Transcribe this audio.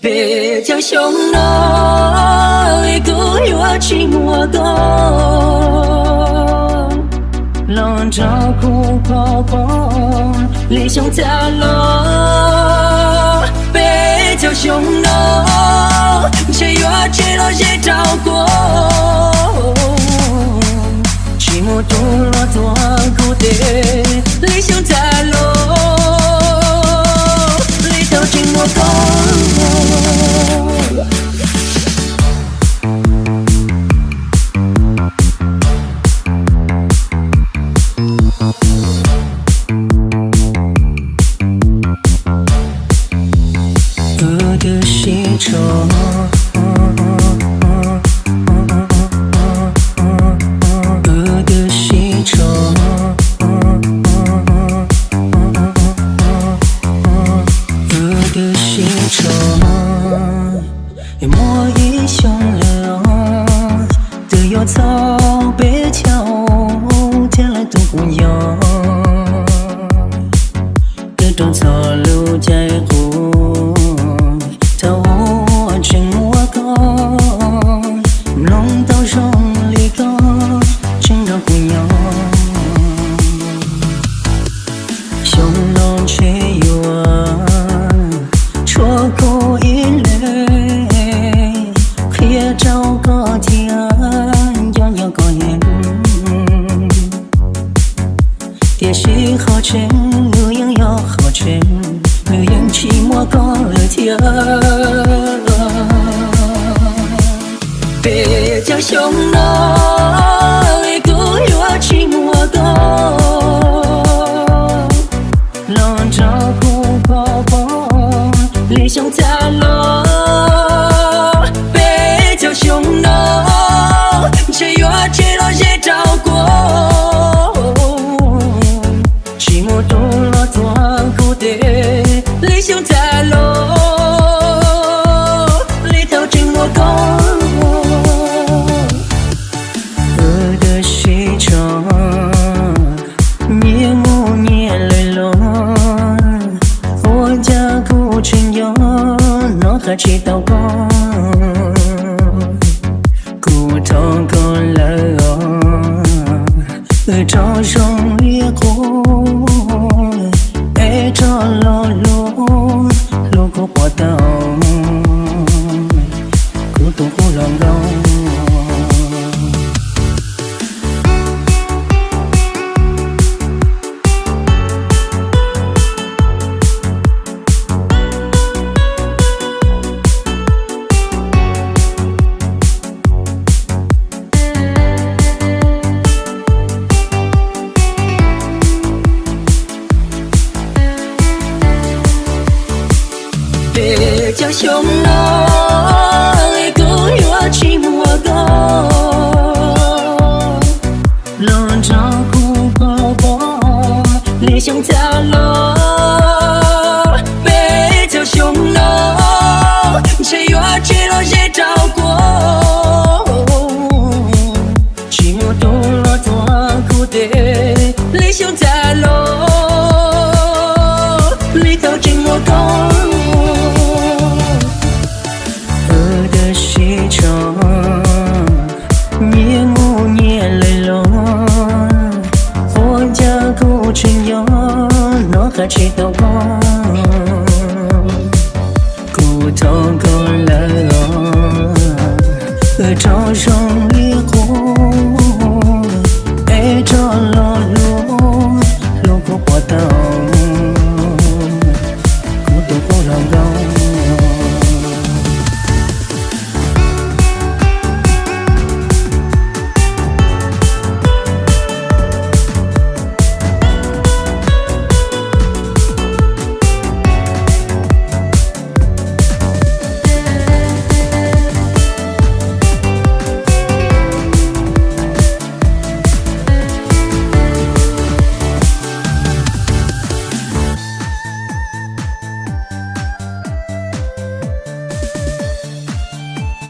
别叫凶了，一个月寂寞的，让照顾宝宝，理想在了。别叫凶了，这月寂了谁照顾？寂寞多了多孤单，理想在了。寂寞够，我的西城，我的西城。一模一样了，都有草被桥，天来都不样。各种草路在乎，他我情我高，弄到手里高，情到不样。胸浓却有啊，错过一类。也找个天，拥有个人，也是好情，留影有好情，留影寂寞过了天。别叫凶了，一个月寂寞的，让照顾宝宝，理想在了。凶了，这月寂了谁照顾？寂寞多了多孤单，理想在了，里头寂寞够。我的西城，年暮年泪落，我家古城有，脑海祈祷过。透过了，朝上烈火，爱着了路，路过波涛，孤独忽冷冷。别叫凶了，一个月寂寞的，让照顾宝宝，理想在了。别叫凶了，这月寂了谁照顾？寂寞多了多孤单，理想在了，里头寂寞够。西城，年暮年泪落，我家古城有，脑海祈祷过，骨头够了，朝上